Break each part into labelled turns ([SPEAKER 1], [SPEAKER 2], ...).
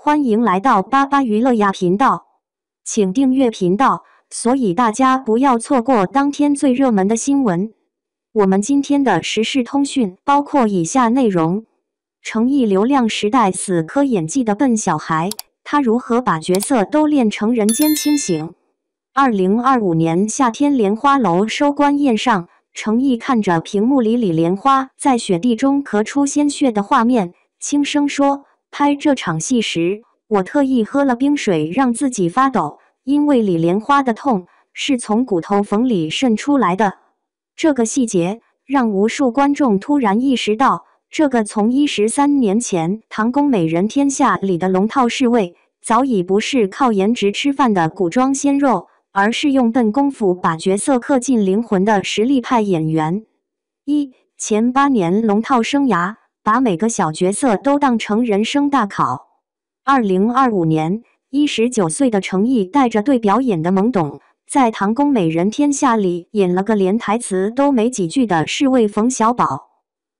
[SPEAKER 1] 欢迎来到巴巴娱乐呀频道，请订阅频道，所以大家不要错过当天最热门的新闻。我们今天的时事通讯包括以下内容：诚意流量时代死磕演技的笨小孩，他如何把角色都练成人间清醒？2025年夏天莲花楼收官宴上，诚意看着屏幕里李莲花在雪地中咳出鲜血的画面，轻声说：“拍这场戏时，我特意喝了冰水让自己发抖，因为李莲花的痛是从骨头缝里渗出来的。”这个细节让无数观众突然意识到，这个从13年前《唐宫美人天下》里的龙套侍卫，早已不是靠颜值吃饭的古装鲜肉，而是用笨功夫把角色刻进灵魂的实力派演员。前8年龙套生涯，把每个小角色都当成人生大考。2025年，19岁的诚意带着对表演的懵懂，在《唐宫美人天下》里演了个连台词都没几句的侍卫冯小宝。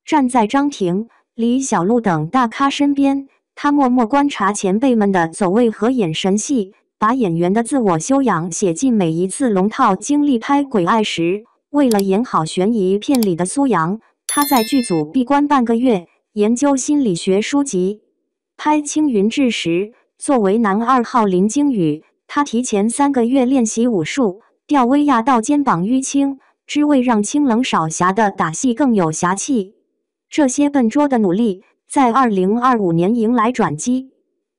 [SPEAKER 1] 站在张庭、李小璐等大咖身边，他默默观察前辈们的走位和眼神戏，把演员的自我修养写进每一次龙套经历。拍《鬼爱》时，为了演好悬疑片里的苏阳，他在剧组闭关半个月，研究心理学书籍。拍《青云志》时，作为男2号林惊羽，他提前3个月练习武术，吊威亚到肩膀淤青，只为让清冷少侠的打戏更有侠气。这些笨拙的努力，在2025年迎来转机。《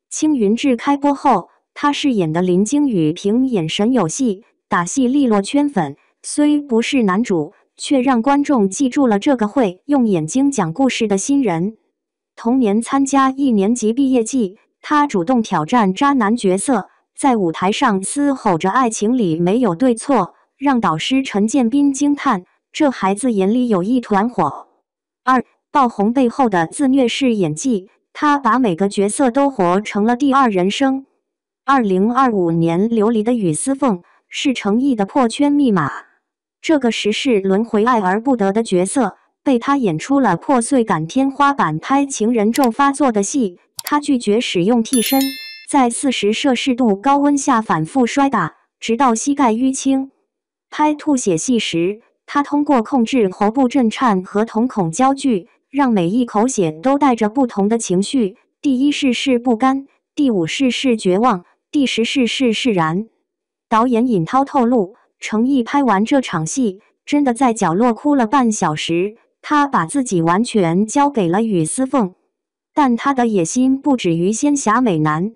[SPEAKER 1] 青云志》开播后，他饰演的林惊羽凭眼神有戏，打戏利落圈粉，虽不是男主，却让观众记住了这个会用眼睛讲故事的新人。同年参加1年级毕业季，他主动挑战渣男角色，在舞台上嘶吼着爱情里没有对错，让导师陈建斌惊叹，这孩子眼里有一团火。爆红背后的自虐式演技，他把每个角色都活成了第二人生。2025年流离的雨丝凤是诚意的破圈密码，这个时事轮回爱而不得的角色，被他演出了破碎感天花板。拍情人咒发作的戏，他拒绝使用替身，在40摄氏度高温下反复摔打，直到膝盖淤青。拍吐血戏时，他通过控制喉部震颤和瞳孔焦距，让每一口血都带着不同的情绪。第1世是不甘，第5世是绝望，第10世是释然。导演尹涛透露，诚意拍完这场戏，真的在角落哭了半小时。他把自己完全交给了雨丝凤，但他的野心不止于仙侠美男。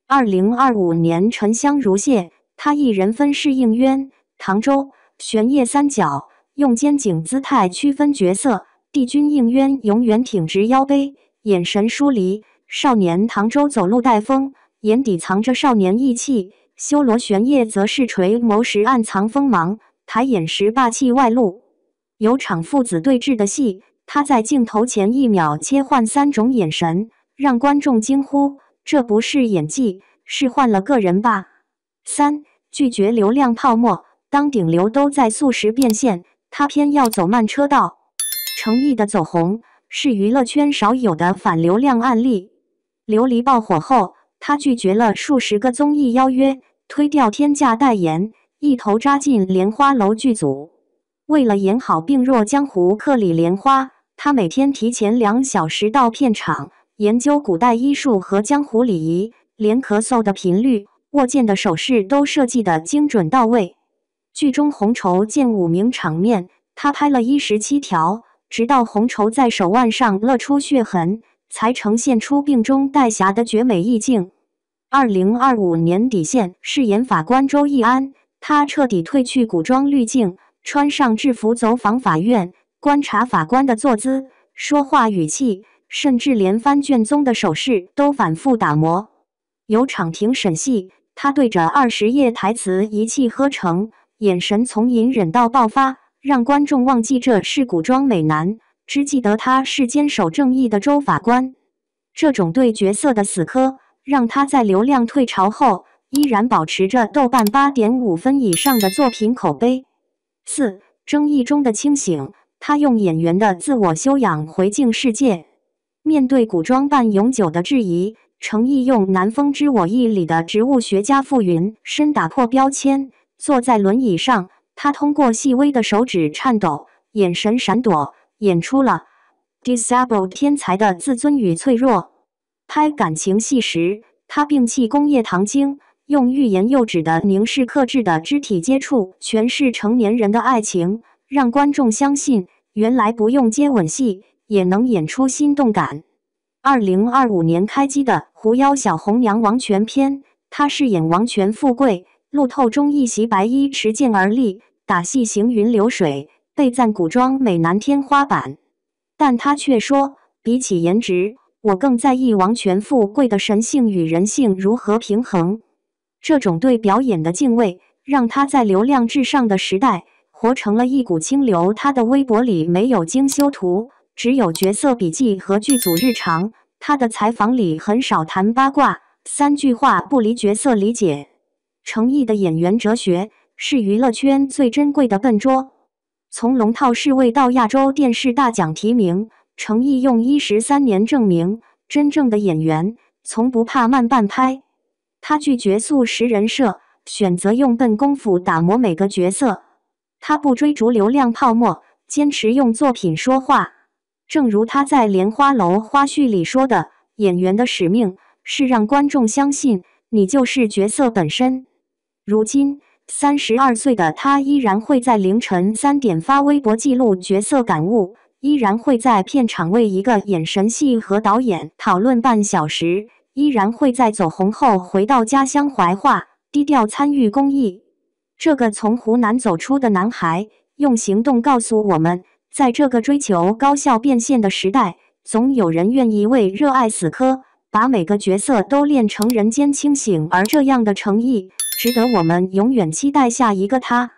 [SPEAKER 1] 2025年沉香如屑，他一人分饰应渊、唐周、玄烨3角，用肩颈姿态区分角色。帝君应渊永远挺直腰背，眼神疏离；少年唐周走路带风，眼底藏着少年义气；修罗玄烨则是垂眸时暗藏锋芒，抬眼时霸气外露。有场父子对峙的戏，他在镜头前1秒切换3种眼神，让观众惊呼：这不是演技，是换了个人吧。拒绝流量泡沫，当顶流都在速食变现，他偏要走慢车道。诚意的走红是娱乐圈少有的反流量案例。琉璃爆火后，他拒绝了数十个综艺邀约，推掉天价代言，一头扎进莲花楼剧组。为了演好病弱江湖客李莲花，他每天提前2小时到片场，研究古代医术和江湖礼仪，连咳嗽的频率、握剑的手势都设计得精准到位。剧中红绸剑舞名场面，他拍了17条，直到红绸在手腕上勒出血痕，才呈现出病中带侠的绝美意境。2025年底线饰演法官周易安，他彻底褪去古装滤镜，穿上制服走访法院，观察法官的坐姿、说话语气，甚至连翻卷宗的手势都反复打磨。有场庭审戏，他对着20页台词一气呵成，眼神从隐忍到爆发，让观众忘记这是古装美男，只记得他是坚守正义的周法官。这种对角色的死磕，让他在流量退潮后，依然保持着豆瓣8.5分以上的作品口碑。争议中的清醒，他用演员的自我修养回敬世界。面对古装扮永久的质疑，程毅用《南风知我意》里的植物学家傅云深打破标签，坐在轮椅上，他通过细微的手指颤抖、眼神闪躲，演出了 disabled 天才的自尊与脆弱。拍感情戏时，他摒弃工业糖精，用欲言又止的凝视克制的肢体接触诠释成年人的爱情，让观众相信原来不用接吻戏也能演出心动感。2025年开机的《狐妖小红娘王权篇》，她饰演王权富贵，路透中一袭白衣持剑而立，打戏行云流水，被赞古装美男天花板。但她却说，比起颜值，我更在意王权富贵的神性与人性如何平衡。这种对表演的敬畏，让她在流量至上的时代，活成了一股清流。她的微博里没有精修图，只有角色笔记和剧组日常。他的采访里很少谈八卦，3句话不离角色理解。程毅的演员哲学是娱乐圈最珍贵的笨拙。从龙套侍卫到亚洲电视大奖提名，程毅用13年证明，真正的演员从不怕慢半拍。他拒绝速食人设，选择用笨功夫打磨每个角色。他不追逐流量泡沫，坚持用作品说话。正如他在《莲花楼》花絮里说的，演员的使命是让观众相信你就是角色本身。如今32岁的他依然会在凌晨3点发微博记录角色感悟，依然会在片场为一个眼神戏和导演讨论半小时，依然会在走红后回到家乡怀化，低调参与公益。这个从湖南走出的男孩，用行动告诉我们，在这个追求高效变现的时代，总有人愿意为热爱死磕，把每个角色都练成人间清醒。而这样的诚意，值得我们永远期待下一个他。